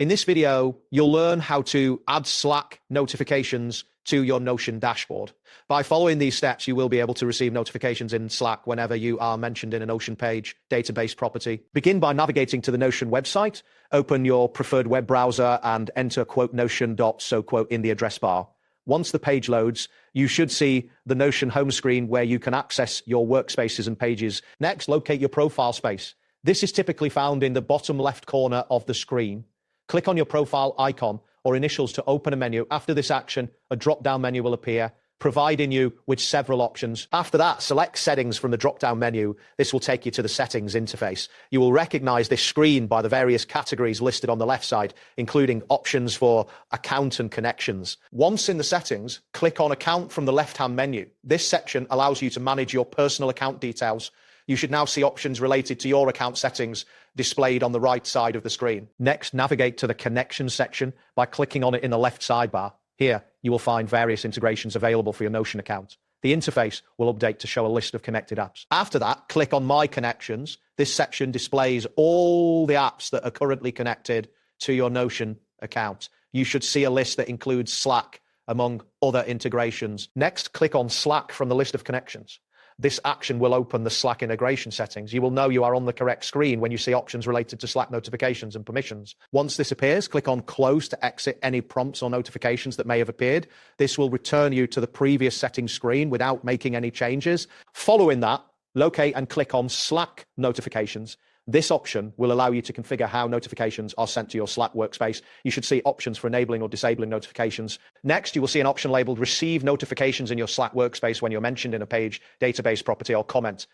In this video, you'll learn how to add Slack notifications to your Notion dashboard. By following these steps, you will be able to receive notifications in Slack whenever you are mentioned in a Notion page database property. Begin by navigating to the Notion website, open your preferred web browser and enter notion.so in the address bar. Once the page loads, you should see the Notion home screen where you can access your workspaces and pages. Next, locate your profile space. This is typically found in the bottom left corner of the screen. Click on your profile icon or initials to open a menu. After this action, a drop-down menu will appear, providing you with several options. After that, select Settings from the drop-down menu. This will take you to the Settings interface. You will recognize this screen by the various categories listed on the left side, including options for account and connections. Once in the settings, click on Account from the left-hand menu. This section allows you to manage your personal account details. You should now see options related to your account settings displayed on the right side of the screen. Next, navigate to the Connections section by clicking on it in the left sidebar. Here, you will find various integrations available for your Notion account. The interface will update to show a list of connected apps. After that, click on My Connections. This section displays all the apps that are currently connected to your Notion account. You should see a list that includes Slack, among other integrations. Next, click on Slack from the list of connections. This action will open the Slack integration settings. You will know you are on the correct screen when you see options related to Slack notifications and permissions. Once this appears, click on Close to exit any prompts or notifications that may have appeared. This will return you to the previous settings screen without making any changes. Following that, locate and click on Slack notifications. This option will allow you to configure how notifications are sent to your Slack workspace. You should see options for enabling or disabling notifications. Next, you will see an option labeled Receive Notifications in your Slack workspace when you're mentioned in a page, database property, or comment.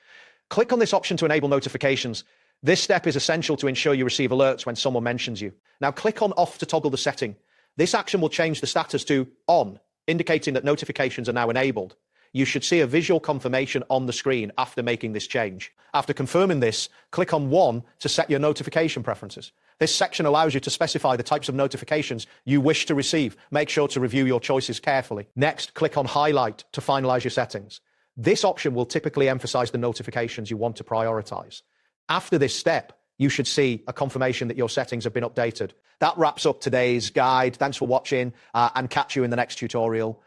Click on this option to enable notifications. This step is essential to ensure you receive alerts when someone mentions you. Now click on Off to toggle the setting. This action will change the status to On, indicating that notifications are now enabled. You should see a visual confirmation on the screen after making this change. After confirming this, click on 1 to set your notification preferences. This section allows you to specify the types of notifications you wish to receive. Make sure to review your choices carefully. Next, click on Highlight to finalize your settings. This option will typically emphasize the notifications you want to prioritize. After this step, you should see a confirmation that your settings have been updated. That wraps up today's guide. Thanks for watching and catch you in the next tutorial.